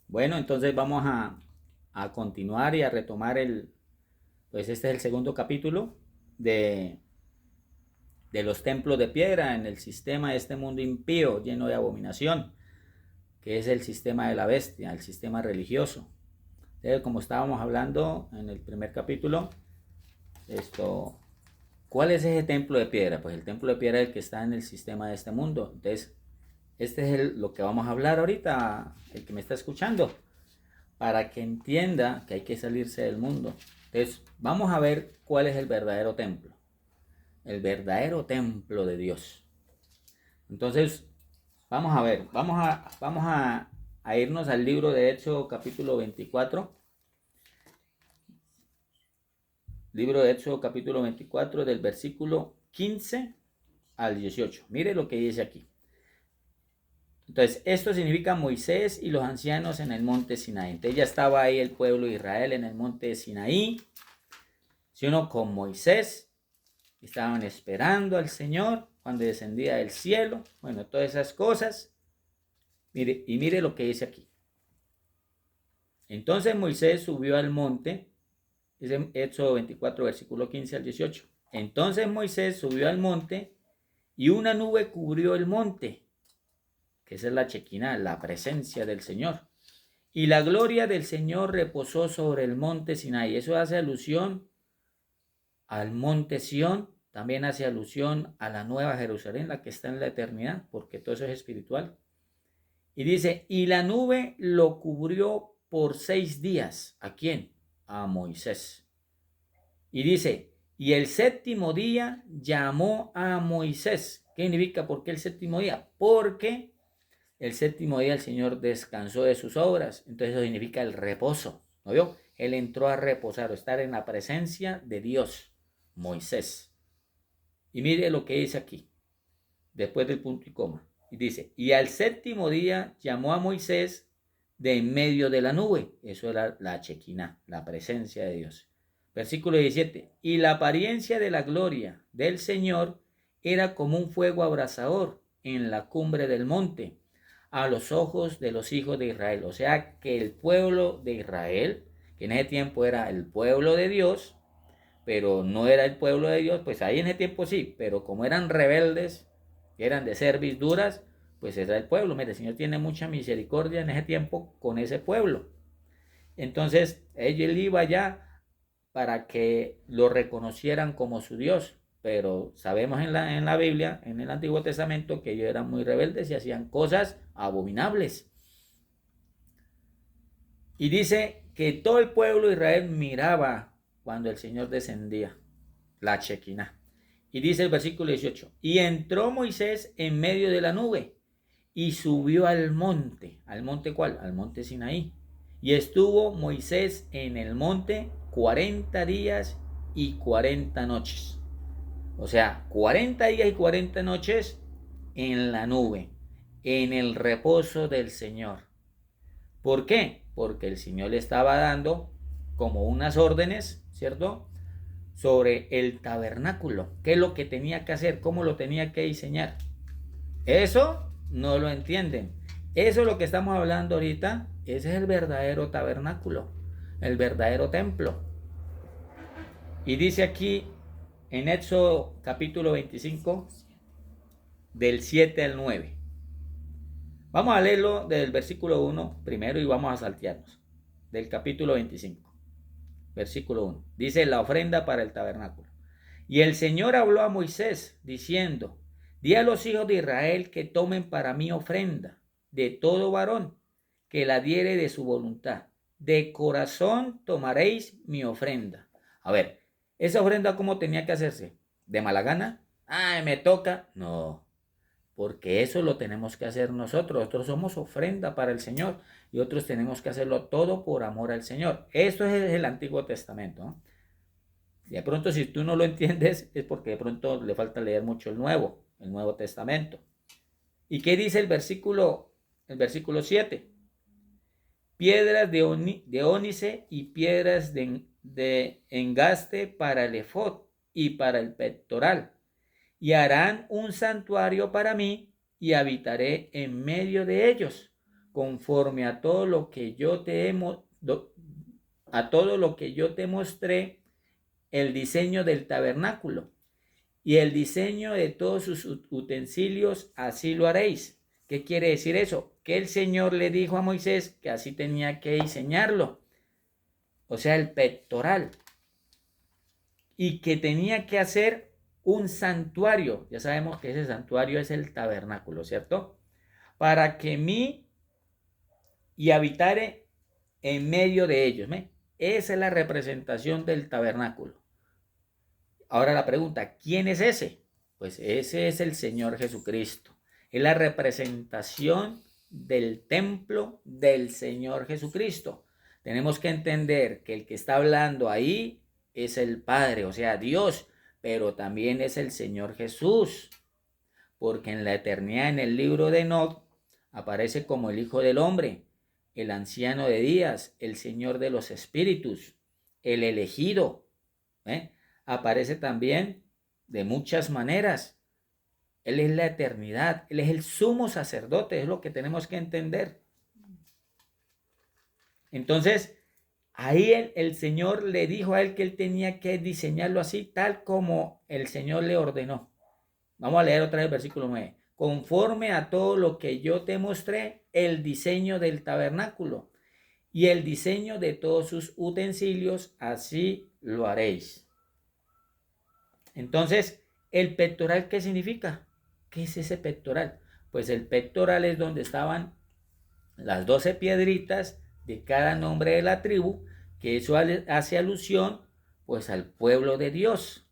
Bueno, entonces vamos a continuar y a retomar pues este es el segundo capítulo de, de los templos de piedra en el sistema de este mundo impío, lleno de abominación, que es el sistema de la bestia, el sistema religioso. Entonces, como estábamos hablando en el primer capítulo, esto, ¿cuál es ese templo de piedra? Pues el templo de piedra es el que está en el sistema de este mundo. Entonces, este es lo que vamos a hablar ahorita, el que me está escuchando, para que entienda que hay que salirse del mundo. Entonces, vamos a ver cuál es el verdadero templo de Dios. Entonces, vamos a ver, a irnos al libro de Éxodo capítulo 24. Libro de Éxodo capítulo 24 del versículo 15 al 18. Mire lo que dice aquí. Entonces, esto significa Moisés y los ancianos en el monte Sinaí. Entonces ya estaba ahí el pueblo de Israel en el monte Sinaí, sino con Moisés. Estaban esperando al Señor cuando descendía del cielo. Bueno, todas esas cosas. Mire, y mire lo que dice aquí. Entonces Moisés subió al monte. Es en Éxodo 24, versículo 15 al 18. Entonces Moisés subió al monte y una nube cubrió el monte, que esa es la Chequina, la presencia del Señor. Y la gloria del Señor reposó sobre el monte Sinaí. Eso hace alusión al monte Sión, también hace alusión a la nueva Jerusalén, la que está en la eternidad, porque todo eso es espiritual. Y dice, y la nube lo cubrió por 6 días. ¿A quién? A Moisés. Y dice, y el séptimo día llamó a Moisés. ¿Qué significa? ¿Por qué el séptimo día? Porque el séptimo día el Señor descansó de sus obras. Entonces eso significa el reposo. ¿No vio? Él entró a reposar o estar en la presencia de Dios, Moisés. Y mire lo que dice aquí, después del punto y coma. Y dice, y al séptimo día llamó a Moisés de en medio de la nube. Eso era la Chequina, la presencia de Dios. Versículo 17. Y la apariencia de la gloria del Señor era como un fuego abrasador en la cumbre del monte a los ojos de los hijos de Israel. O sea que el pueblo de Israel, que en ese tiempo era el pueblo de Dios, pero no era el pueblo de Dios, pues ahí en ese tiempo sí, pero como eran rebeldes, eran de cerviz duras, pues era el pueblo. Mire, el Señor tiene mucha misericordia en ese tiempo con ese pueblo. Entonces, él iba allá para que lo reconocieran como su Dios, pero sabemos en la Biblia, en el Antiguo Testamento, que ellos eran muy rebeldes y hacían cosas abominables. Y dice que todo el pueblo de Israel miraba cuando el Señor descendía, la Chequina. Y dice el versículo 18, y entró Moisés en medio de la nube y subió ¿al monte cuál? Al monte Sinaí. Y estuvo Moisés en el monte 40 días y 40 noches. O sea, 40 días y 40 noches en la nube, en el reposo del Señor. ¿Por qué? Porque el Señor le estaba dando como unas órdenes, ¿cierto? Sobre el tabernáculo, qué es lo que tenía que hacer, cómo lo tenía que diseñar. Eso no lo entienden. Eso es lo que estamos hablando ahorita. Ese es el verdadero tabernáculo, el verdadero templo. Y dice aquí en Éxodo capítulo 25, del 7 al 9. Vamos a leerlo del versículo 1 primero y vamos a saltearnos. Del capítulo 25, versículo 1. Dice la ofrenda para el tabernáculo. Y el Señor habló a Moisés diciendo, di a los hijos de Israel que tomen para mí ofrenda de todo varón que la diere de su voluntad. De corazón tomaréis mi ofrenda. A ver, ¿esa ofrenda cómo tenía que hacerse? ¿De mala gana? Ay, me toca. No, porque eso lo tenemos que hacer nosotros. Nosotros somos ofrenda para el Señor y otros tenemos que hacerlo todo por amor al Señor. Esto es el Antiguo Testamento, ¿no? De pronto, si tú no lo entiendes, es porque de pronto le falta leer mucho el Nuevo Testamento. ¿Y qué dice el versículo 7? Piedras de ónice y piedras de engaste para el efod y para el pectoral. Y harán un santuario para mí y habitaré en medio de ellos. conforme a todo lo que yo te a todo lo que yo te mostré, el diseño del tabernáculo y el diseño de todos sus utensilios, así lo haréis. ¿Qué quiere decir eso? Que el Señor le dijo a Moisés que así tenía que diseñarlo, o sea, el pectoral, y que tenía que hacer un santuario. Ya sabemos que ese santuario es el tabernáculo, ¿cierto? Para que mí y habitare en medio de ellos. ¿me? Esa es la representación del tabernáculo. Ahora la pregunta, ¿quién es ese? Pues ese es el Señor Jesucristo. Es la representación del templo del Señor Jesucristo. Tenemos que entender que el que está hablando ahí es el Padre, o sea, Dios, pero también es el Señor Jesús. Porque en la eternidad, en el libro de Enoc, aparece como el Hijo del Hombre, el anciano de días, el Señor de los espíritus, el elegido. Aparece también de muchas maneras. Él es la eternidad, Él es el sumo sacerdote, es lo que tenemos que entender. Entonces, ahí el Señor le dijo a él que él tenía que diseñarlo así, tal como el Señor le ordenó. Vamos a leer otra vez el versículo 9. Conforme a todo lo que yo te mostré, el diseño del tabernáculo y el diseño de todos sus utensilios, así lo haréis. Entonces, ¿el pectoral qué significa? ¿Qué es ese pectoral? Pues el pectoral es donde estaban las 12 piedritas de cada nombre de la tribu, que eso hace alusión pues al pueblo de Dios,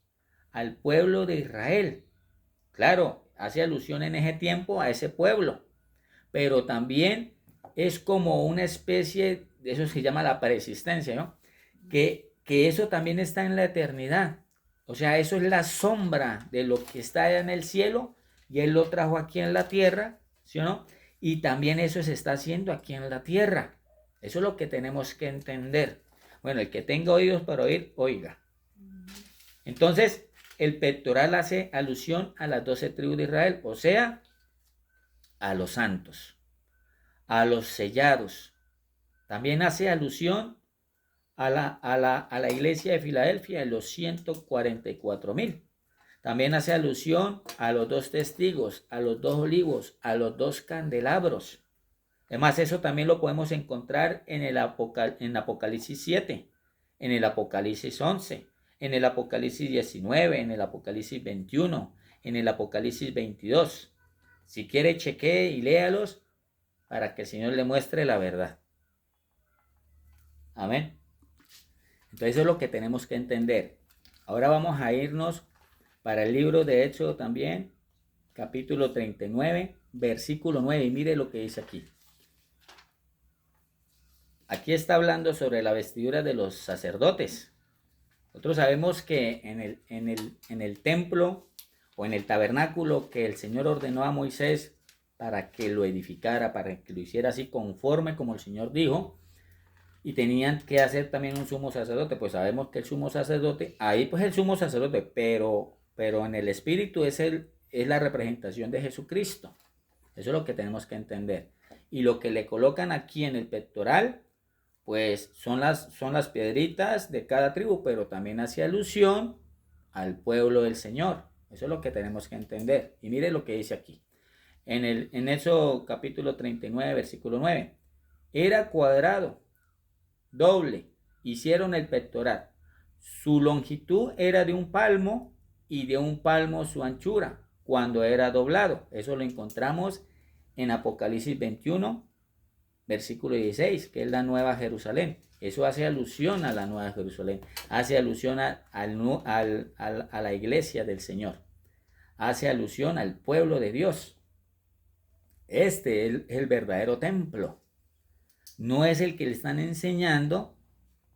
al pueblo de Israel. Claro, hace alusión en ese tiempo a ese pueblo, pero también es como una especie de eso se llama la persistencia, ¿no? Que eso también está en la eternidad. O sea, eso es la sombra de lo que está allá en el cielo y Él lo trajo aquí en la tierra, ¿sí o no? Y también eso se está haciendo aquí en la tierra. Eso es lo que tenemos que entender. Bueno, el que tenga oídos para oír, oiga. Entonces, el pectoral hace alusión a las 12 tribus de Israel, o sea, a los santos, a los sellados. También hace alusión a la iglesia de Filadelfia de los 144,000. También hace alusión a los 2 testigos, a los 2 olivos, a los 2 candelabros. Además, eso también lo podemos encontrar en Apocalipsis 7, en el Apocalipsis 11, en el Apocalipsis 19, en el Apocalipsis 21, en el Apocalipsis 22. Si quiere, chequee y léalos para que el Señor le muestre la verdad. Amén. Entonces eso es lo que tenemos que entender. Ahora vamos a irnos para el libro de Éxodo también, capítulo 39, versículo 9. Y mire lo que dice aquí. Aquí está hablando sobre la vestidura de los sacerdotes. Nosotros sabemos que en el templo o en el tabernáculo que el Señor ordenó a Moisés para que lo edificara, para que lo hiciera así conforme como el Señor dijo, y tenían que hacer también un sumo sacerdote. Pues sabemos que el sumo sacerdote, ahí pues el sumo sacerdote, pero en el espíritu es la representación de Jesucristo. Eso es lo que tenemos que entender. Y lo que le colocan aquí en el pectoral, pues son las piedritas de cada tribu, pero también hace alusión al pueblo del Señor. Eso es lo que tenemos que entender. Y mire lo que dice aquí. En eso capítulo 39, versículo 9. Era cuadrado, doble, hicieron el pectoral. Su longitud era de 1 palmo y de 1 palmo su anchura cuando era doblado. Eso lo encontramos en Apocalipsis 21, versículo 16, que es la Nueva Jerusalén. Eso hace alusión a la Nueva Jerusalén, hace alusión a la iglesia del Señor, hace alusión al pueblo de Dios. Este es el verdadero templo. No es el que le están enseñando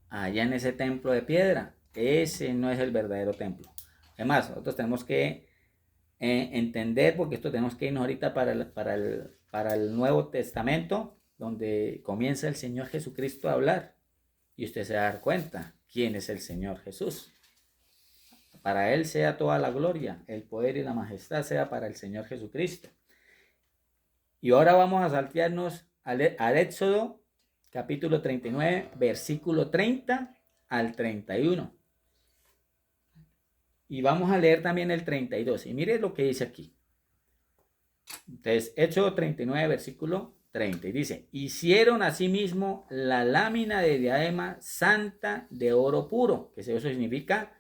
allá en ese templo de piedra. Ese no es el verdadero templo. Además, nosotros tenemos que entender, porque esto tenemos que irnos ahorita para el Nuevo Testamento, donde comienza el Señor Jesucristo a hablar. Y usted se va a dar cuenta quién es el Señor Jesús. Para Él sea toda la gloria, el poder y la majestad sea para el Señor Jesucristo. Y ahora vamos a saltearnos al Éxodo, capítulo 39, versículo 30 al 31. Y vamos a leer también el 32. Y mire lo que dice aquí. Entonces, Éxodo 39, versículo 30. Y dice, hicieron asimismo la lámina de diadema santa de oro puro, que eso significa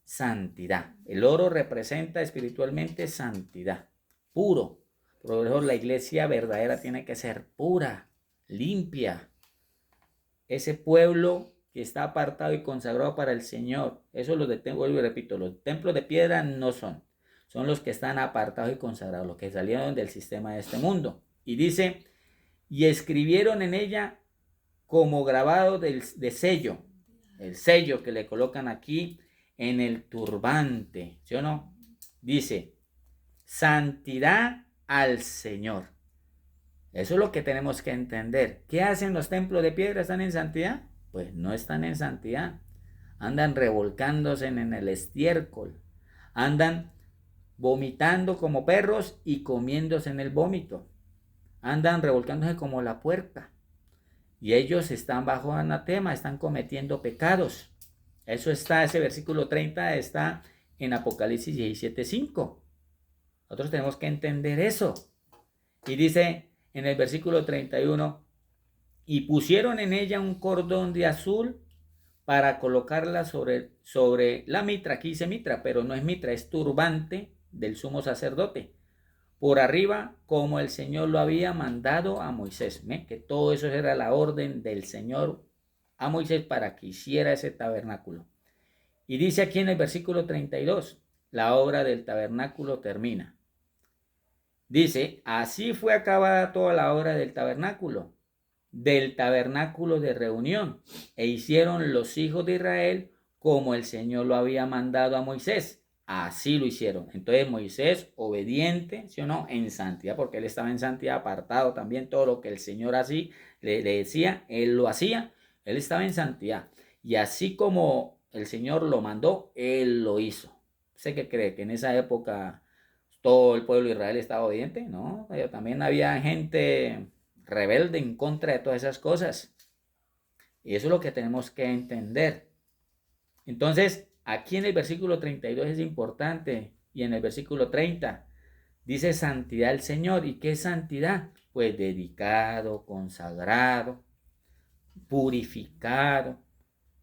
santidad. El oro representa espiritualmente santidad, puro. Por eso la iglesia verdadera tiene que ser pura, limpia. Ese pueblo que está apartado y consagrado para el Señor, eso lo detengo y repito, los templos de piedra no son los que están apartados y consagrados, los que salieron del sistema de este mundo. Y dice, y escribieron en ella como grabado de sello, el sello que le colocan aquí en el turbante, ¿sí o no? Dice, santidad al Señor. Eso es lo que tenemos que entender. ¿Qué hacen los templos de piedra? ¿Están en santidad? Pues no están en santidad. Andan revolcándose en el estiércol. Andan vomitando como perros y comiéndose en el vómito. Andan revolcándose como la puerca. Y ellos están bajo anatema, están cometiendo pecados. Eso está, ese versículo 30 está en Apocalipsis 17:5. Nosotros tenemos que entender eso. Y dice en el versículo 31, y pusieron en ella un cordón de azul para colocarla sobre la mitra. Aquí dice mitra, pero no es mitra, es turbante del sumo sacerdote. Por arriba, como el Señor lo había mandado a Moisés. Que todo eso era la orden del Señor a Moisés para que hiciera ese tabernáculo. Y dice aquí en el versículo 32, la obra del tabernáculo termina. Dice, así fue acabada toda la obra del tabernáculo de reunión, e hicieron los hijos de Israel como el Señor lo había mandado a Moisés. Así lo hicieron. Entonces Moisés, obediente, ¿sí o no? En santidad, porque él estaba en santidad, apartado también, todo lo que el Señor así le decía, él lo hacía, él estaba en santidad. Y así como el Señor lo mandó, él lo hizo. ¿Sé que cree que en esa época todo el pueblo de Israel estaba obediente? No, también había gente rebelde en contra de todas esas cosas. Y eso es lo que tenemos que entender. Entonces, aquí en el versículo 32 es importante, y en el versículo 30 dice santidad al Señor. ¿Y qué es santidad? Pues dedicado, consagrado, purificado.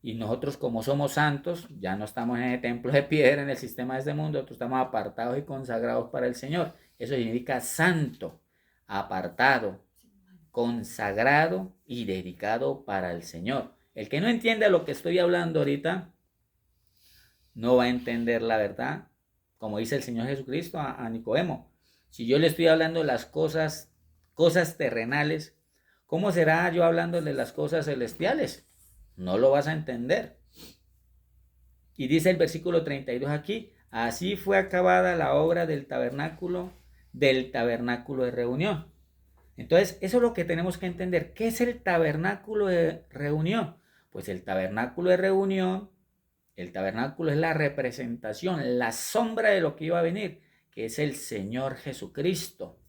Y nosotros, como somos santos, ya no estamos en el templo de piedra, en el sistema de este mundo, nosotros estamos apartados y consagrados para el Señor. Eso significa santo, apartado, consagrado y dedicado para el Señor. El que no entienda lo que estoy hablando ahorita, no va a entender la verdad, como dice el Señor Jesucristo a Nicodemo. Si yo le estoy hablando de las cosas terrenales, ¿cómo será yo hablando de las cosas celestiales? No lo vas a entender. Y dice el versículo 32 aquí, así fue acabada la obra del tabernáculo de reunión. Entonces, eso es lo que tenemos que entender. ¿Qué es el tabernáculo de reunión? Pues el tabernáculo de reunión, el tabernáculo es la representación, la sombra de lo que iba a venir, que es el Señor Jesucristo,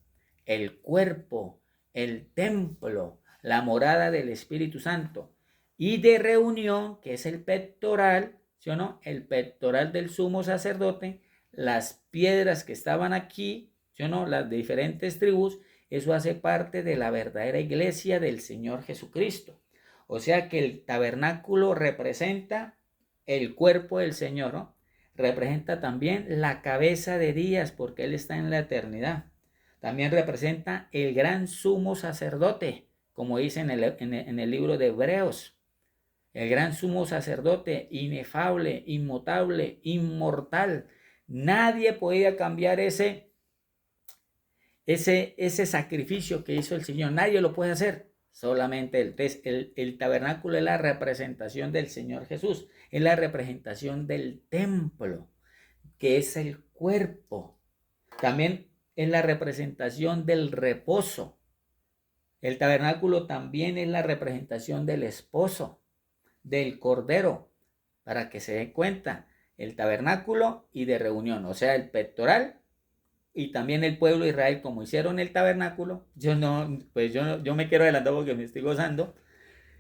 el cuerpo, el templo, la morada del Espíritu Santo. Y de reunión, que es el pectoral, ¿sí o no? El pectoral del sumo sacerdote, las piedras que estaban aquí, ¿sí o no? Las de diferentes tribus, eso hace parte de la verdadera iglesia del Señor Jesucristo. O sea que el tabernáculo representa el cuerpo del Señor, ¿no? Representa también la cabeza de Días, porque Él está en la eternidad. También representa el gran sumo sacerdote, como dice en el libro de Hebreos. El gran sumo sacerdote, inefable, inmutable, inmortal. Nadie podía cambiar ese sacrificio que hizo el Señor. Nadie lo puede hacer. Solamente el tabernáculo es la representación del Señor Jesús. Es la representación del templo, que es el cuerpo. También es la representación del reposo. El tabernáculo también es la representación del esposo, del cordero, para que se den cuenta, el tabernáculo y de reunión, o sea, el pectoral y también el pueblo de Israel, como hicieron el tabernáculo, yo me quiero adelantar porque me estoy gozando,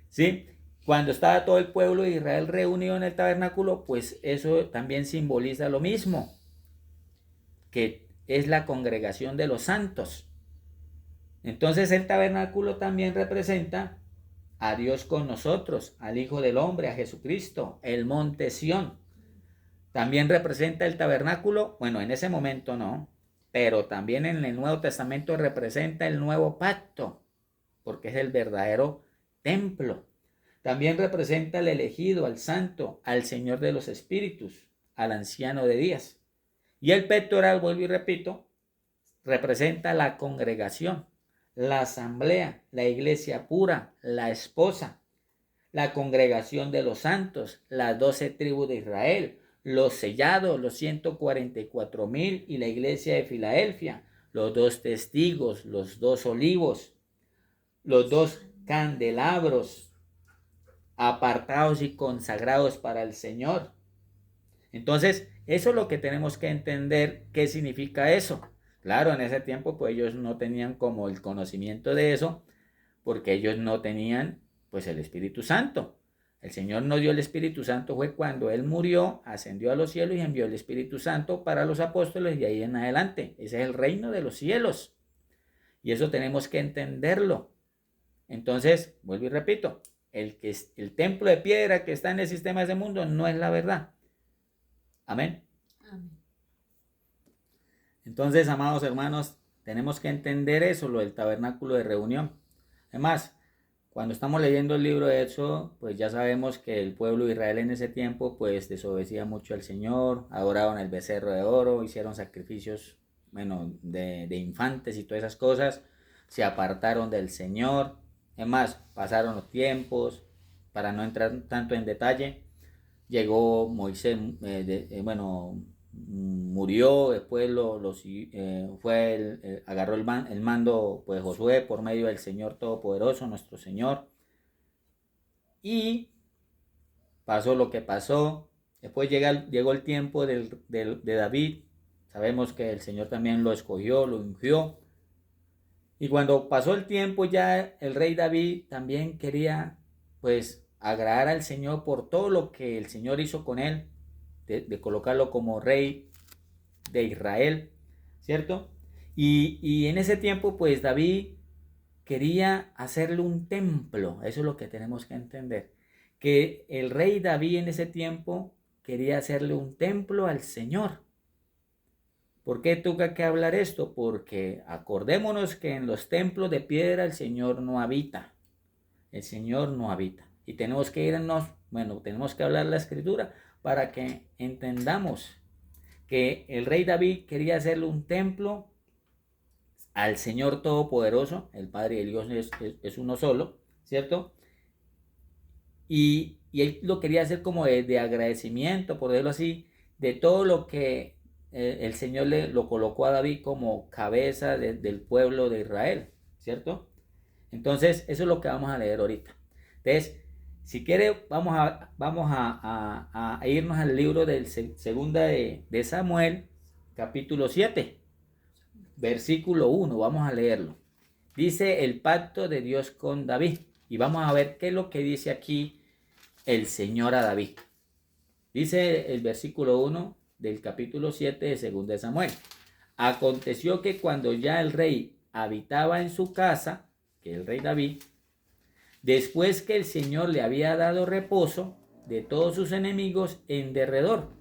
¿sí? Cuando estaba todo el pueblo de Israel reunido en el tabernáculo, pues eso también simboliza lo mismo, que es la congregación de los santos. Entonces el tabernáculo también representa a Dios con nosotros, al Hijo del Hombre, a Jesucristo, el monte Sión. También representa el tabernáculo, bueno, en ese momento no, pero también en el Nuevo Testamento representa el nuevo pacto, porque es el verdadero templo. También representa al elegido, al santo, al Señor de los Espíritus, al anciano de días. Y el pectoral, vuelvo y repito, representa la congregación, la asamblea, la iglesia pura, la esposa, la congregación de los santos, las 12 tribus de Israel, los sellados, los 144,000 y la iglesia de Filadelfia, los 2 testigos, los 2 olivos, los 2 candelabros apartados y consagrados para el Señor. Entonces, eso es lo que tenemos que entender, qué significa eso. Claro, en ese tiempo pues ellos no tenían como el conocimiento de eso, porque ellos no tenían pues el Espíritu Santo. El Señor nos dio el Espíritu Santo fue cuando Él murió, ascendió a los cielos y envió el Espíritu Santo para los apóstoles y ahí en adelante. Ese es el reino de los cielos. Y eso tenemos que entenderlo. Entonces, vuelvo y repito, el templo de piedra que está en el sistema de ese mundo no es la verdad. Amén. Amén. Entonces, amados hermanos, tenemos que entender eso, lo del tabernáculo de reunión. Además, cuando estamos leyendo el libro de Éxodo, pues ya sabemos que el pueblo de Israel en ese tiempo pues desobedecía mucho al Señor, adoraban el becerro de oro, hicieron sacrificios, de infantes y todas esas cosas, se apartaron del Señor. Además, pasaron los tiempos, para no entrar tanto en detalle, llegó Moisés, murió, después agarró el mando pues Josué por medio del Señor Todopoderoso, nuestro Señor, y pasó lo que pasó. Después llegó el tiempo de David. Sabemos que el Señor también lo escogió, lo ungió, y cuando pasó el tiempo ya el rey David también quería pues agradar al Señor por todo lo que el Señor hizo con él, de colocarlo como rey de Israel, ¿cierto? Y en ese tiempo pues David quería hacerle un templo. Eso es lo que tenemos que entender, que el rey David en ese tiempo quería hacerle un templo al Señor. ¿Por qué toca que hablar esto? Porque acordémonos que en los templos de piedra el Señor no habita. El Señor no habita. Y tenemos que tenemos que hablar la Escritura para que entendamos que el rey David quería hacerle un templo al Señor Todopoderoso. El Padre y el Dios es uno solo, ¿cierto? Y él lo quería hacer como de agradecimiento, por decirlo así, de todo lo que el Señor lo colocó a David como cabeza del pueblo de Israel, ¿cierto? Entonces, eso es lo que vamos a leer ahorita. Entonces, si quiere, vamos a irnos al libro del segunda de Samuel, capítulo 7, versículo 1, vamos a leerlo. Dice el pacto de Dios con David, y vamos a ver qué es lo que dice aquí el Señor a David. Dice el versículo 1 del capítulo 7 de segunda de Samuel. Aconteció que cuando ya el rey habitaba en su casa, que el rey David, después que el Señor le había dado reposo de todos sus enemigos en derredor.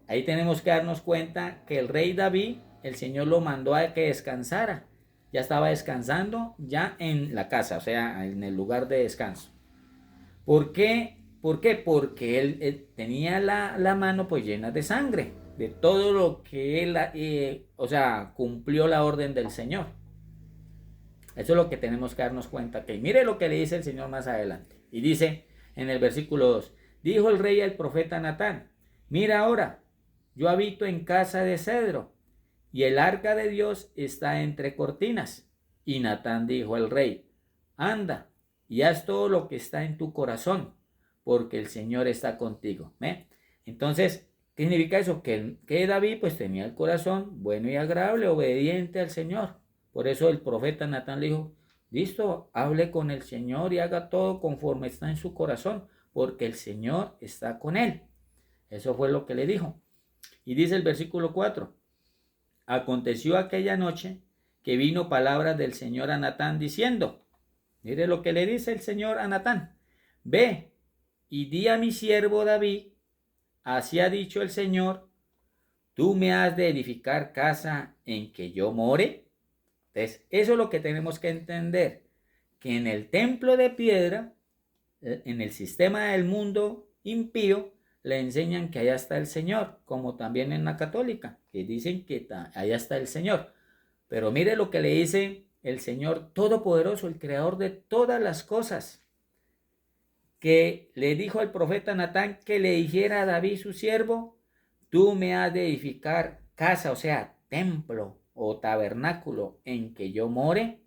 Ahí tenemos que darnos cuenta que el rey David, el Señor lo mandó a que descansara. Ya estaba descansando ya en la casa, o sea, en el lugar de descanso. ¿Por qué? Porque él tenía la mano pues llena de sangre, de todo lo que él, cumplió la orden del Señor. Eso es lo que tenemos que darnos cuenta. Que mire lo que le dice el Señor más adelante. Y dice en el versículo 2, dijo el rey al profeta Natán, mira ahora, yo habito en casa de cedro, y el arca de Dios está entre cortinas. Y Natán dijo al rey, anda, y haz todo lo que está en tu corazón, porque el Señor está contigo. Entonces, ¿Qué significa eso? Que David pues tenía el corazón bueno y agradable, obediente al Señor. Por eso el profeta Natán le dijo, listo, hable con el Señor y haga todo conforme está en su corazón, porque el Señor está con él. Eso fue lo que le dijo. Y dice el versículo 4, aconteció aquella noche que vino palabras del Señor a Natán diciendo, mire lo que le dice el Señor a Natán, ve y di a mi siervo David, así ha dicho el Señor, tú me has de edificar casa en que yo more. Entonces, eso es lo que tenemos que entender, que en el templo de piedra, en el sistema del mundo impío, le enseñan que allá está el Señor, como también en la católica, que dicen que allá está el Señor. Pero mire lo que le dice el Señor Todopoderoso, el Creador de todas las cosas, que le dijo al profeta Natán que le dijera a David su siervo, tú me has de edificar casa, o sea, templo o tabernáculo en que yo more.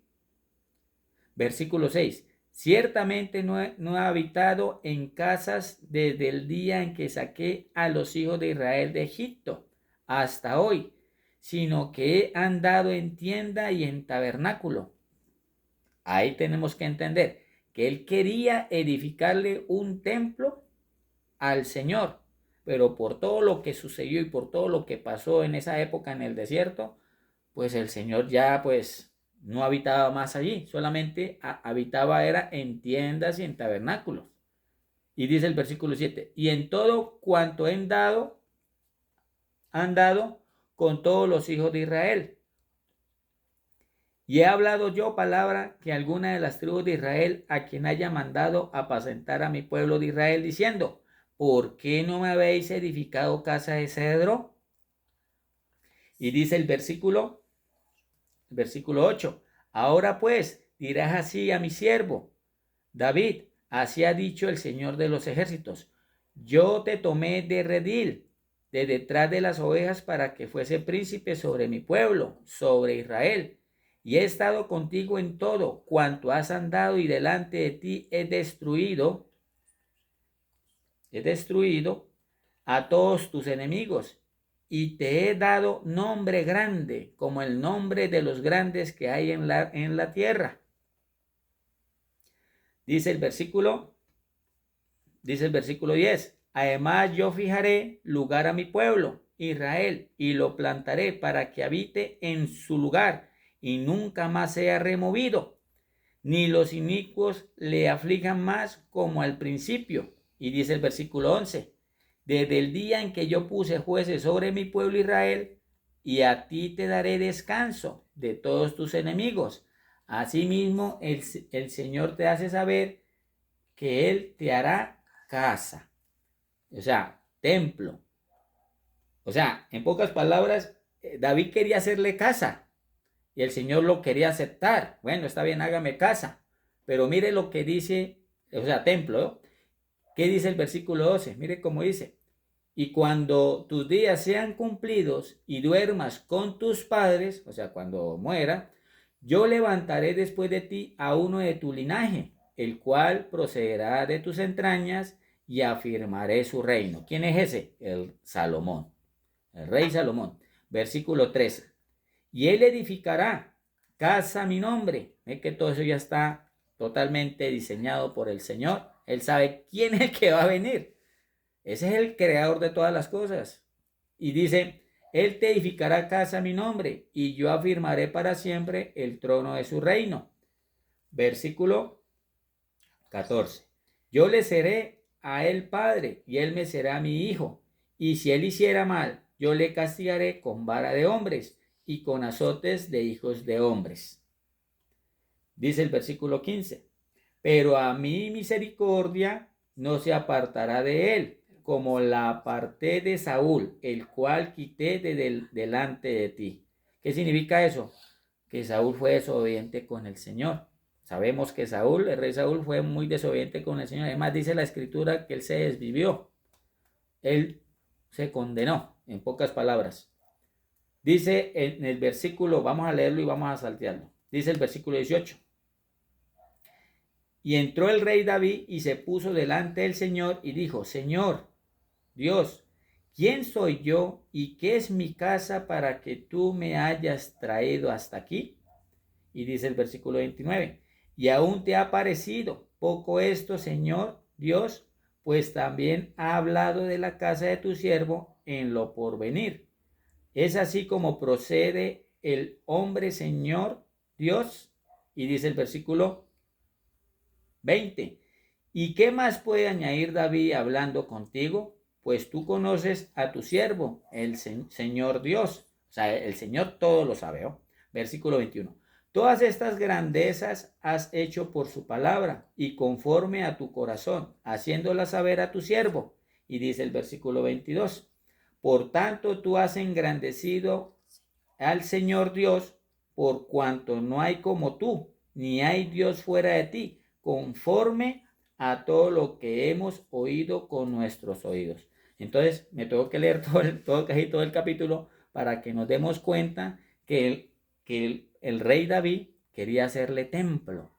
Versículo 6. Ciertamente no he habitado en casas desde el día en que saqué a los hijos de Israel de Egipto hasta hoy, sino que he andado en tienda y en tabernáculo. Ahí tenemos que entender que él quería edificarle un templo al Señor, pero por todo lo que sucedió y por todo lo que pasó en esa época en el desierto, pues el Señor ya pues no habitaba más allí, solamente habitaba era en tiendas y en tabernáculos. Y dice el versículo 7, y en todo cuanto han dado con todos los hijos de Israel. Y he hablado yo palabra que alguna de las tribus de Israel a quien haya mandado apacentar a mi pueblo de Israel, diciendo, ¿por qué no me habéis edificado casa de cedro? Y dice el versículo 8, ahora pues dirás así a mi siervo David, así ha dicho el Señor de los ejércitos, yo te tomé de redil, de detrás de las ovejas, para que fuese príncipe sobre mi pueblo, sobre Israel, y he estado contigo en todo cuanto has andado, y delante de ti he destruido a todos tus enemigos, y te he dado nombre grande, como el nombre de los grandes que hay en la tierra. Dice el versículo 10, además yo fijaré lugar a mi pueblo, Israel, y lo plantaré para que habite en su lugar y nunca más sea removido, ni los inicuos le aflijan más como al principio. Y dice el versículo 11, desde el día en que yo puse jueces sobre mi pueblo Israel, y a ti te daré descanso de todos tus enemigos. Asimismo, el Señor te hace saber que Él te hará casa, o sea, templo. O sea, en pocas palabras, David quería hacerle casa y el Señor lo quería aceptar. Bueno, está bien, hágame casa. Pero mire lo que dice, o sea, templo, ¿no? ¿Qué dice el versículo 12? Mire cómo dice. Y cuando tus días sean cumplidos y duermas con tus padres, o sea, cuando muera, yo levantaré después de ti a uno de tu linaje, el cual procederá de tus entrañas, y afirmaré su reino. ¿Quién es ese? El Salomón, el rey Salomón. Versículo 13. Y él edificará casa a mi nombre. Es que todo eso ya está totalmente diseñado por el Señor. Él sabe quién es el que va a venir. Ese es el creador de todas las cosas. Y dice, él te edificará casa a mi nombre, y yo afirmaré para siempre el trono de su reino. Versículo 14. Yo le seré a él padre, y él me será mi hijo. Y si él hiciera mal, yo le castigaré con vara de hombres y con azotes de hijos de hombres. Dice el versículo 15. Pero a mi misericordia no se apartará de él, como la aparté de Saúl, el cual quité delante de ti. ¿Qué significa eso? Que Saúl fue desobediente con el Señor. Sabemos que Saúl, el rey Saúl, fue muy desobediente con el Señor. Además dice la escritura que él se desvivió. Él se condenó, en pocas palabras. Dice en el versículo, vamos a leerlo y vamos a saltearlo. Dice el versículo 18. Y entró el rey David y se puso delante del Señor y dijo, Señor Dios, ¿quién soy yo y qué es mi casa para que tú me hayas traído hasta aquí? Y dice el versículo 29, y aún te ha parecido poco esto, Señor Dios, pues también ha hablado de la casa de tu siervo en lo porvenir. Es así como procede el hombre, Señor Dios. Y dice el versículo 20, ¿y qué más puede añadir David hablando contigo? Pues tú conoces a tu siervo, el Señor Dios. O sea, el Señor todo lo sabe, ¿oh? Versículo 21. Todas estas grandezas has hecho por su palabra y conforme a tu corazón, haciéndolas saber a tu siervo. Y dice el versículo 22. Por tanto, tú has engrandecido al Señor Dios, por cuanto no hay como tú, ni hay Dios fuera de ti, conforme a todo lo que hemos oído con nuestros oídos. Entonces, me tengo que leer todo el capítulo para que nos demos cuenta que el rey David quería hacerle templo,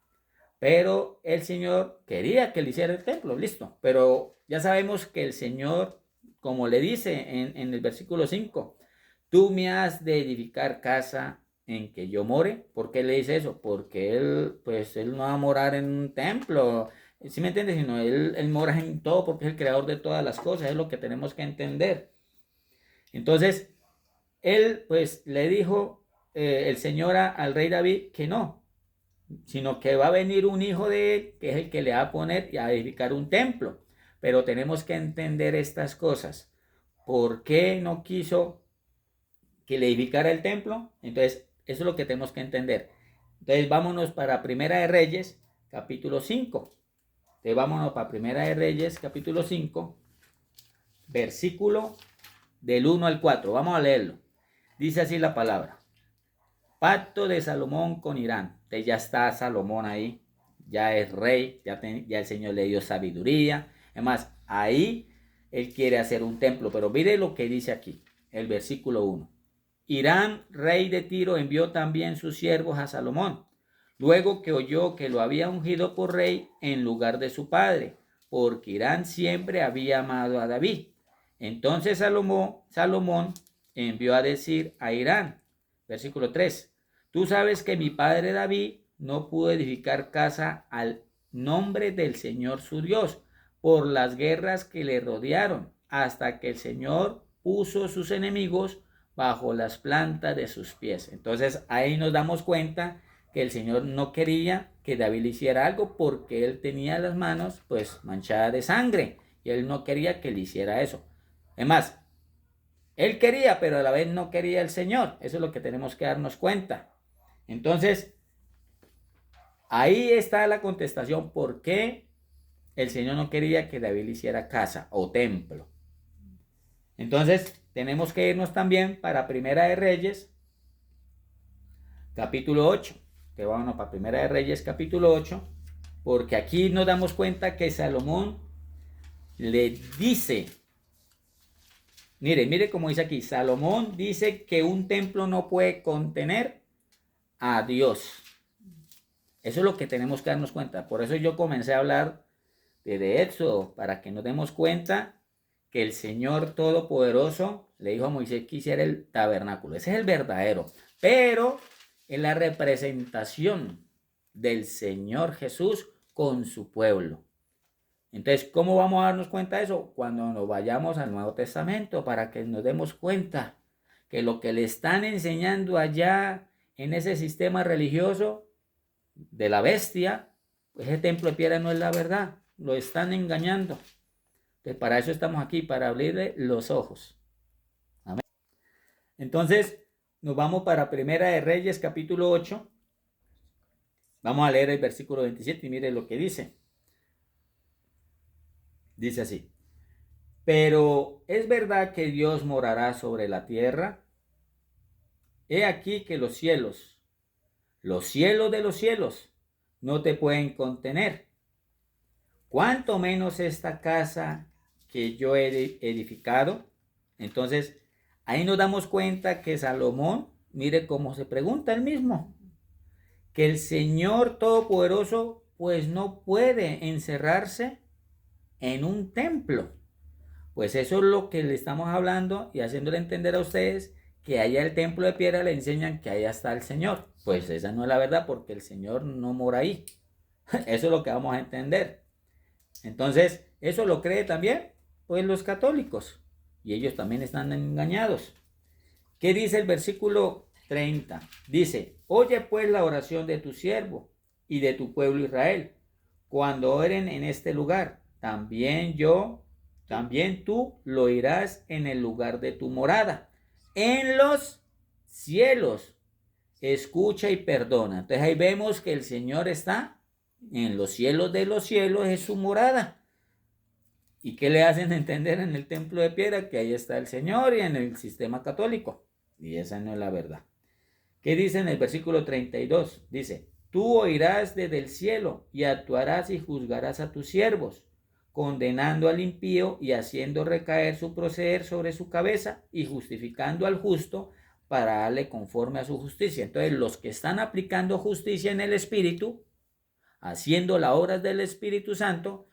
pero el Señor quería que le hiciera el templo, listo. Pero ya sabemos que el Señor, como le dice en el versículo 5, tú me has de edificar casa en que yo more. ¿Por qué le dice eso? Porque él no va a morar en un templo, ¿sí me entiendes? Sino él mora en todo porque es el creador de todas las cosas, es lo que tenemos que entender. Entonces, él pues le dijo el Señor al rey David que no, sino que va a venir un hijo de él, que es el que le va a poner y a edificar un templo. Pero tenemos que entender estas cosas. ¿Por qué no quiso que le edificara el templo? Entonces, eso es lo que tenemos que entender. Entonces, vámonos para Primera de Reyes, capítulo 5. Entonces, vámonos para Primera de Reyes, capítulo 5, versículo del 1 al 4. Vamos a leerlo. Dice así la palabra. Pacto de Salomón con Irán. Entonces ya está Salomón ahí, ya es rey, ya el Señor le dio sabiduría. Además, ahí él quiere hacer un templo, pero mire lo que dice aquí, el versículo 1. Irán, rey de Tiro, envió también sus siervos a Salomón, luego que oyó que lo había ungido por rey en lugar de su padre, porque Irán siempre había amado a David. Entonces Salomón envió a decir a Irán, versículo 3, tú sabes que mi padre David no pudo edificar casa al nombre del Señor su Dios por las guerras que le rodearon, hasta que el Señor puso sus enemigos bajo las plantas de sus pies. Entonces ahí nos damos cuenta que el Señor no quería que David le hiciera algo porque él tenía las manos pues manchadas de sangre y él no quería que le hiciera eso. Además, él quería, pero a la vez no quería el Señor. Eso es lo que tenemos que darnos cuenta. Entonces, ahí está la contestación. ¿Por qué el Señor no quería que David le hiciera casa o templo? Entonces, tenemos que irnos también para Primera de Reyes, capítulo 8. Que vámonos para Primera de Reyes, capítulo 8. Porque aquí nos damos cuenta que Salomón le dice... Mire cómo dice aquí, Salomón dice que un templo no puede contener a Dios. Eso es lo que tenemos que darnos cuenta. Por eso yo comencé a hablar de Éxodo, para que nos demos cuenta que el Señor Todopoderoso le dijo a Moisés que hiciera el tabernáculo. Ese es el verdadero. Pero es la representación del Señor Jesús con su pueblo. Entonces, ¿cómo vamos a darnos cuenta de eso? Cuando nos vayamos al Nuevo Testamento, para que nos demos cuenta que lo que le están enseñando allá en ese sistema religioso de la bestia, pues ese templo de piedra no es la verdad, lo están engañando. Entonces, para eso estamos aquí, para abrirle los ojos. Amén. Entonces, nos vamos para Primera de Reyes, capítulo 8. Vamos a leer el versículo 27 y mire lo que dice. Dice así, pero ¿es verdad que Dios morará sobre la tierra? He aquí que los cielos de los cielos, no te pueden contener. ¿Cuánto menos esta casa que yo he edificado? Entonces, ahí nos damos cuenta que Salomón, mire cómo se pregunta él mismo, que el Señor Todopoderoso pues no puede encerrarse en un templo. Pues eso es lo que le estamos hablando y haciéndole entender a ustedes que allá el templo de piedra le enseñan que allá está el Señor. Pues esa no es la verdad porque el Señor no mora ahí. Eso es lo que vamos a entender. Entonces, eso lo cree también pues los católicos y ellos también están engañados. ¿Qué dice el versículo 30? Dice, oye pues la oración de tu siervo y de tu pueblo Israel, cuando oren en este lugar. También tú lo oirás en el lugar de tu morada, en los cielos. Escucha y perdona. Entonces ahí vemos que el Señor está en los cielos de los cielos, es su morada. ¿Y qué le hacen entender en el templo de piedra? Que ahí está el Señor y en el sistema católico. Y esa no es la verdad. ¿Qué dice en el versículo 32? Dice, tú oirás desde el cielo y actuarás y juzgarás a tus siervos, condenando al impío y haciendo recaer su proceder sobre su cabeza y justificando al justo para darle conforme a su justicia. Entonces, los que están aplicando justicia en el Espíritu, haciendo las obras del Espíritu Santo,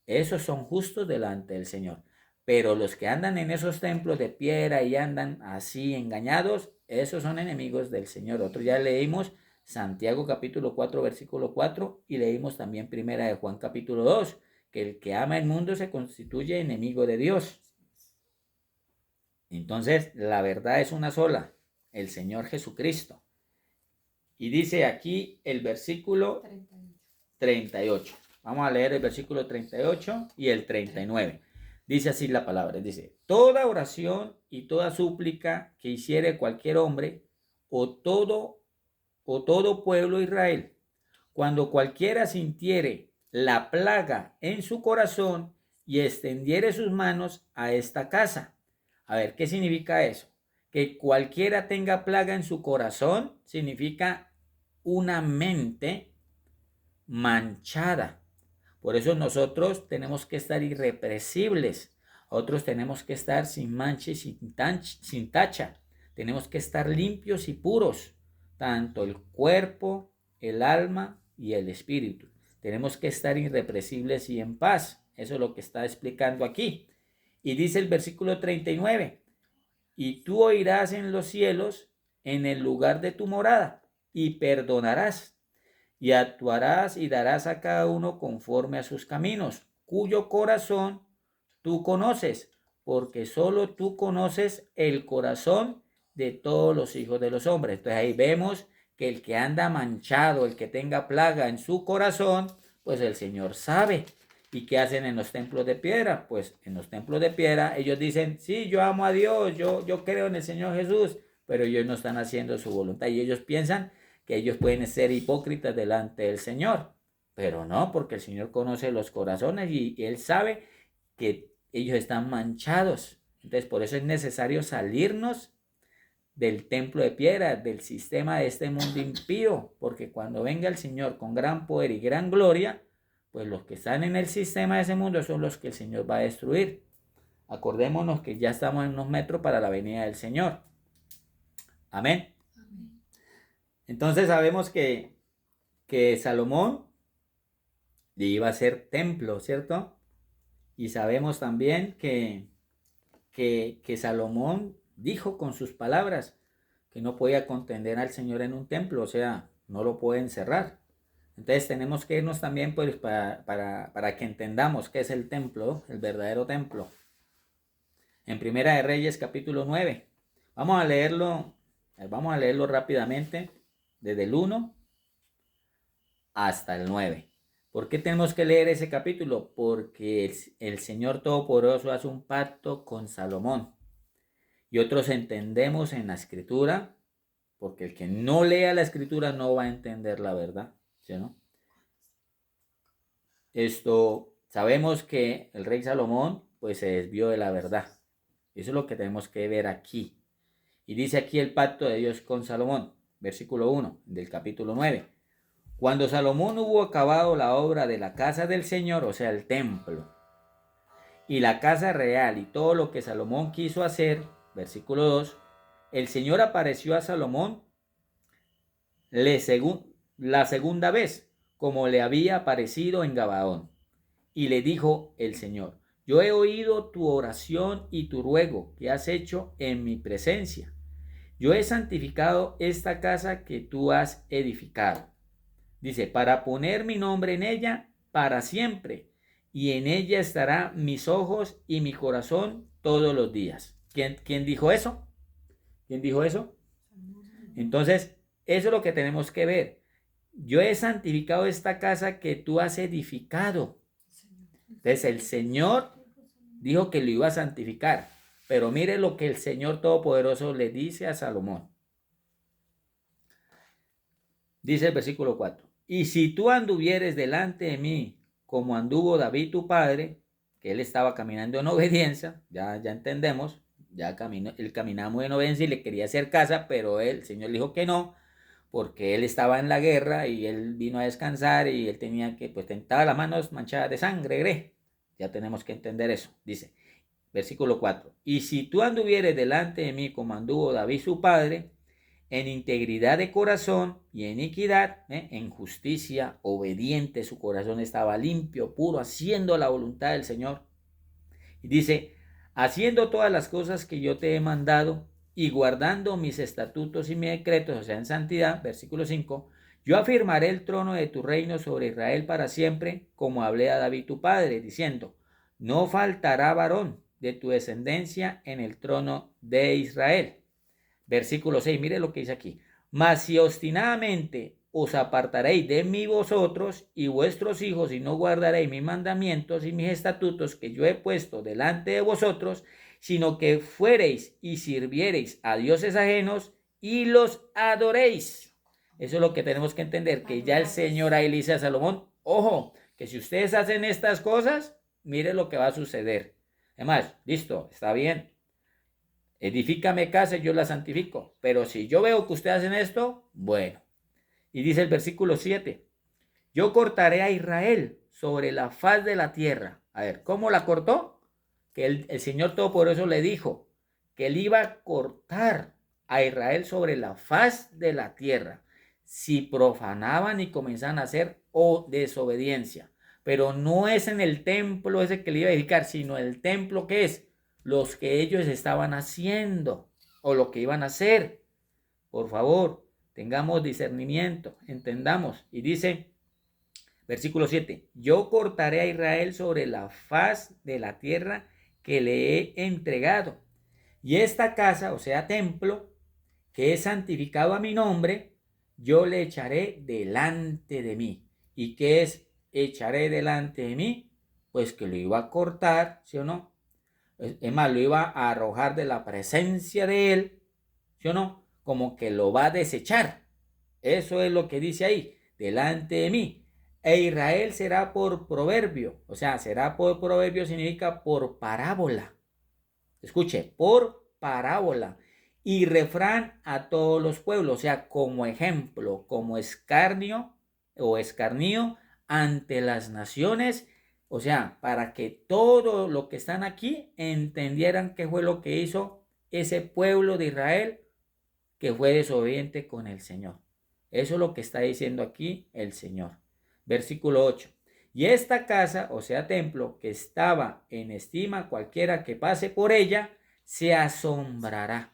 esos son justos delante del Señor. Pero los que andan en esos templos de piedra y andan así engañados, esos son enemigos del Señor. Otro ya leímos Santiago capítulo 4 versículo 4 y leímos también primera de Juan capítulo 2, que el que ama el mundo se constituye enemigo de Dios. Entonces, la verdad es una sola, el Señor Jesucristo. Y dice aquí el versículo 38. Vamos a leer el versículo 38 y el 39. Dice así la palabra, dice, toda oración y toda súplica que hiciere cualquier hombre o todo pueblo de Israel, cuando cualquiera sintiere la plaga en su corazón y extendiere sus manos a esta casa. A ver, ¿qué significa eso? Que cualquiera tenga plaga en su corazón significa una mente manchada. Por eso nosotros tenemos que estar irrepresibles. Otros tenemos que estar sin mancha y sin tacha. Tenemos que estar limpios y puros. Tanto el cuerpo, el alma y el espíritu. Tenemos que estar irrepresibles y en paz. Eso es lo que está explicando aquí. Y dice el versículo 39. Y tú oirás en los cielos, en el lugar de tu morada, y perdonarás. Y actuarás y darás a cada uno conforme a sus caminos, cuyo corazón tú conoces, porque solo tú conoces el corazón de todos los hijos de los hombres. Entonces ahí vemos que el que anda manchado, el que tenga plaga en su corazón, pues el Señor sabe. ¿Y qué hacen en los templos de piedra? Pues en los templos de piedra ellos dicen, sí, yo amo a Dios, yo creo en el Señor Jesús, pero ellos no están haciendo su voluntad y ellos piensan que ellos pueden ser hipócritas delante del Señor, pero no, porque el Señor conoce los corazones y Él sabe que ellos están manchados. Entonces, por eso es necesario salirnos del templo de piedra, del sistema de este mundo impío, porque cuando venga el Señor con gran poder y gran gloria, pues los que están en el sistema de ese mundo son los que el Señor va a destruir. Acordémonos que ya estamos en unos metros para la venida del Señor. Amén. Entonces sabemos que Salomón le iba a hacer templo, ¿cierto? Y sabemos también que Salomón dijo con sus palabras que no podía contender al Señor en un templo, o sea, no lo puede encerrar. Entonces tenemos que irnos también pues para que entendamos qué es el templo, el verdadero templo. En Primera de Reyes capítulo 9. Vamos a leerlo rápidamente desde el 1 hasta el 9. ¿Por qué tenemos que leer ese capítulo? Porque el Señor Todopoderoso hace un pacto con Salomón. Y otros entendemos en la Escritura, porque el que no lea la Escritura no va a entender la verdad, ¿sí, no? Sabemos que el rey Salomón pues se desvió de la verdad. Eso es lo que tenemos que ver aquí. Y dice aquí el pacto de Dios con Salomón, versículo 1 del capítulo 9. Cuando Salomón hubo acabado la obra de la casa del Señor, o sea, el templo, y la casa real y todo lo que Salomón quiso hacer, versículo 2, el Señor apareció a Salomón la segunda vez, como le había aparecido en Gabaón. Y le dijo el Señor, yo he oído tu oración y tu ruego que has hecho en mi presencia. Yo he santificado esta casa que tú has edificado. Dice, para poner mi nombre en ella para siempre, y en ella estará mis ojos y mi corazón todos los días. ¿Quién dijo eso? ¿Quién dijo eso? Entonces, eso es lo que tenemos que ver. Yo he santificado esta casa que tú has edificado. Entonces, el Señor dijo que lo iba a santificar. Pero mire lo que el Señor Todopoderoso le dice a Salomón. Dice el versículo 4. Y si tú anduvieres delante de mí, como anduvo David tu padre, que él estaba caminando en obediencia, ya entendemos, él caminaba muy en obediencia y le quería hacer casa, pero el Señor le dijo que no, porque él estaba en la guerra y él vino a descansar y él tenía que, pues tentaba las manos manchadas de sangre, ya tenemos que entender eso. Dice, versículo 4, y si tú anduvieres delante de mí como anduvo David su padre, en integridad de corazón y en equidad, en justicia, obediente, su corazón estaba limpio, puro, haciendo la voluntad del Señor. Y dice, haciendo todas las cosas que yo te he mandado y guardando mis estatutos y mis decretos, o sea, en santidad, versículo 5, yo afirmaré el trono de tu reino sobre Israel para siempre, como hablé a David tu padre, diciendo, no faltará varón de tu descendencia en el trono de Israel. Versículo 6, mire lo que dice aquí. Mas si obstinadamente os apartaréis de mí vosotros y vuestros hijos y no guardaréis mis mandamientos y mis estatutos que yo he puesto delante de vosotros, sino que fuereis y sirviereis a dioses ajenos y los adoréis. Eso es lo que tenemos que entender, que ya el Señor ahí le dice a Salomón, ojo, que si ustedes hacen estas cosas, mire lo que va a suceder. Además, listo, está bien. Edifícame casa y yo la santifico. Pero si yo veo que ustedes hacen esto, bueno. Y dice el versículo 7. Yo cortaré a Israel sobre la faz de la tierra. A ver, ¿cómo la cortó? Que el Señor Todopoderoso le dijo que él iba a cortar a Israel sobre la faz de la tierra si profanaban y comenzaban a hacer desobediencia. Pero no es en el templo ese que le iba a edificar, sino el templo que es los que ellos estaban haciendo o lo que iban a hacer. Por favor, tengamos discernimiento, entendamos. Y dice, versículo 7, yo cortaré a Israel sobre la faz de la tierra que le he entregado. Y esta casa, o sea, templo, que es santificado a mi nombre, yo le echaré delante de mí. ¿Y qué es echaré delante de mí? Pues que lo iba a cortar, ¿sí o no? Es más, lo iba a arrojar de la presencia de él, ¿sí o no? Como que lo va a desechar. Eso es lo que dice ahí, delante de mí. E Israel será por proverbio, o sea, será por proverbio significa por parábola. Escuche, por parábola. Y refrán a todos los pueblos, o sea, como ejemplo, como escarnio o escarnio ante las naciones. O sea, para que todo lo que están aquí entendieran qué fue lo que hizo ese pueblo de Israel que fue desobediente con el Señor. Eso es lo que está diciendo aquí el Señor. Versículo 8. Y esta casa, o sea, templo, que estaba en estima cualquiera que pase por ella, se asombrará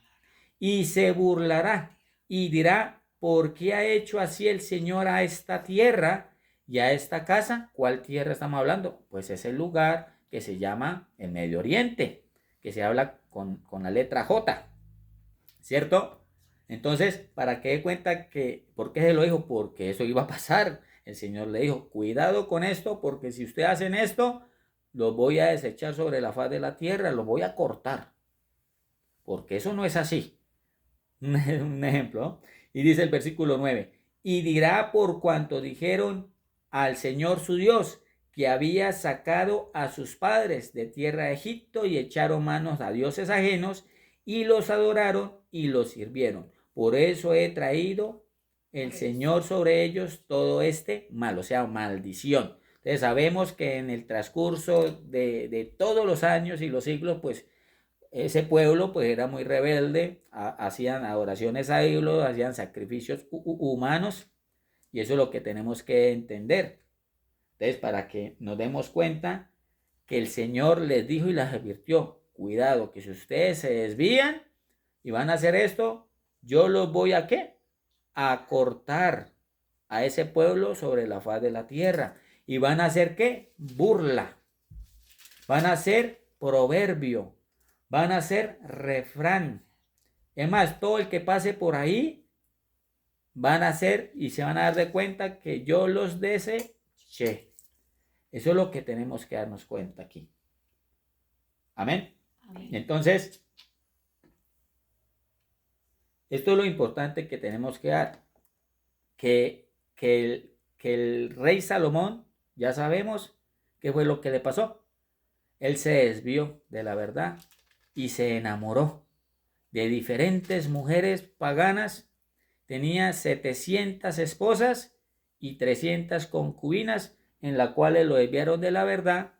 y se burlará y dirá, ¿por qué ha hecho así el Señor a esta tierra y a esta casa? ¿Cuál tierra estamos hablando? Pues es el lugar que se llama el Medio Oriente, que se habla con la letra J, ¿cierto? Entonces, para que dé cuenta que, ¿por qué se lo dijo? Porque eso iba a pasar. El Señor le dijo, cuidado con esto, porque si ustedes hacen esto, los voy a desechar sobre la faz de la tierra, los voy a cortar. Porque eso no es así. Un ejemplo, ¿no? Y dice el versículo 9, y dirá por cuanto dijeron al Señor su Dios, que había sacado a sus padres de tierra de Egipto y echaron manos a dioses ajenos y los adoraron y los sirvieron. Por eso he traído el Señor sobre ellos todo este mal, o sea, maldición. Entonces sabemos que en el transcurso de todos los años y los siglos, pues ese pueblo pues era muy rebelde, hacían adoraciones a ídolos, hacían sacrificios humanos, y eso es lo que tenemos que entender. Entonces, para que nos demos cuenta que el Señor les dijo y les advirtió, cuidado, que si ustedes se desvían y van a hacer esto, yo los voy a ¿qué? A cortar a ese pueblo sobre la faz de la tierra. Y van a hacer ¿qué? Burla. Van a hacer proverbio. Van a hacer refrán. Es más, todo el que pase por ahí van a hacer y se van a dar de cuenta que yo los deseché. Eso es lo que tenemos que darnos cuenta aquí. Amén. Amén. Entonces, esto es lo importante que tenemos que dar. Que el rey Salomón, ya sabemos qué fue lo que le pasó. Él se desvió de la verdad y se enamoró de diferentes mujeres paganas. Tenía 700 esposas y 300 concubinas, en las cuales lo desviaron de la verdad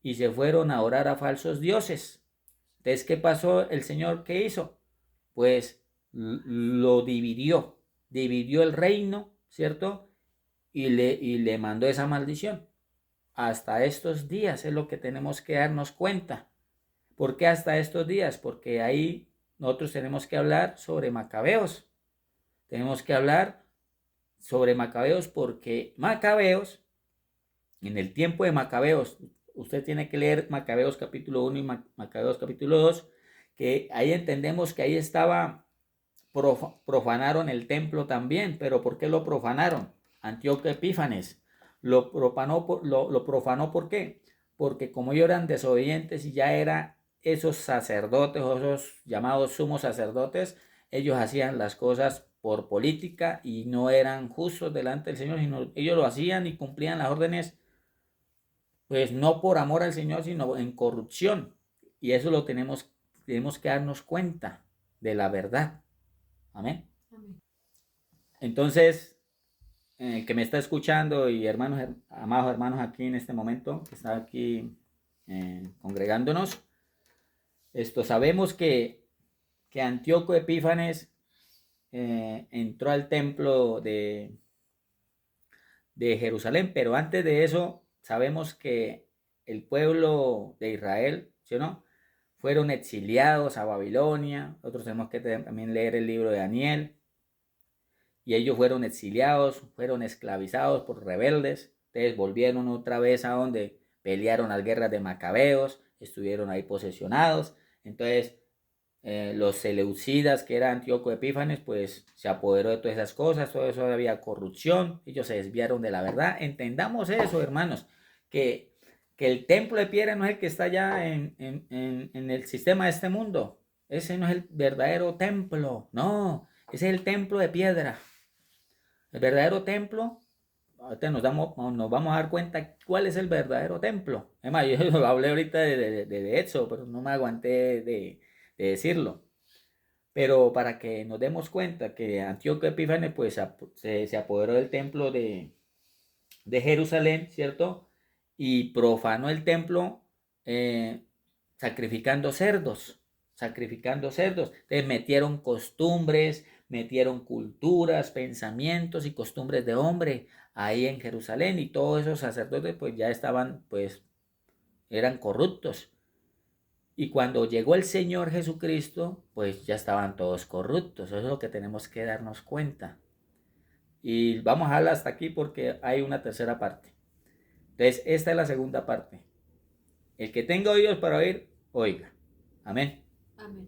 y se fueron a orar a falsos dioses. Entonces, ¿qué pasó el Señor? ¿Qué hizo? Pues lo dividió el reino, ¿cierto? Y le mandó esa maldición. Hasta estos días es lo que tenemos que darnos cuenta. ¿Por qué hasta estos días? Porque ahí nosotros tenemos que hablar sobre Macabeos. Tenemos que hablar sobre Macabeos porque Macabeos, en el tiempo de Macabeos, usted tiene que leer Macabeos capítulo 1 y Macabeos capítulo 2, que ahí entendemos que ahí estaba, profanaron el templo también. ¿Pero por qué lo profanaron? Antíoco Epífanes lo profanó ¿por qué? Porque como ellos eran desobedientes y ya eran esos sacerdotes o esos llamados sumos sacerdotes, ellos hacían las cosas por política y no eran justos delante del Señor, sino ellos lo hacían y cumplían las órdenes, pues no por amor al Señor, sino en corrupción. Y eso lo tenemos que darnos cuenta de la verdad. Amén. Amén. Entonces, que me está escuchando y hermanos, amados hermanos aquí en este momento, que está aquí congregándonos, sabemos que Antíoco Epífanes entró al templo de Jerusalén, pero antes de eso sabemos que el pueblo de Israel, ¿sí o no?, fueron exiliados a Babilonia. Nosotros tenemos que también leer el libro de Daniel. Y ellos fueron exiliados, fueron esclavizados por rebeldes. Entonces volvieron otra vez a donde pelearon las guerras de Macabeos, estuvieron ahí posesionados. Entonces los seleucidas, que era Antíoco Epífanes, pues se apoderó de todas esas cosas, todo eso había corrupción, ellos se desviaron de la verdad. Entendamos eso, hermanos, que el templo de piedra no es el que está allá en el sistema de este mundo. Ese no es el verdadero templo, no, ese es el templo de piedra. El verdadero templo, ahorita nos vamos a dar cuenta cuál es el verdadero templo. Es más, yo hablé ahorita de Éxodo, pero no me aguanté de decirlo. Pero para que nos demos cuenta que Antíoco Epífanes pues se apoderó del templo de Jerusalén, ¿cierto? Y profanó el templo sacrificando cerdos. Entonces metieron costumbres, metieron culturas, pensamientos y costumbres de hombre ahí en Jerusalén, y todos esos sacerdotes pues ya estaban, pues eran corruptos. Y cuando llegó el Señor Jesucristo, pues ya estaban todos corruptos. Eso es lo que tenemos que darnos cuenta. Y vamos a hablar hasta aquí porque hay una tercera parte. Entonces, esta es la segunda parte. El que tenga oídos para oír, oiga. Amén. Amén.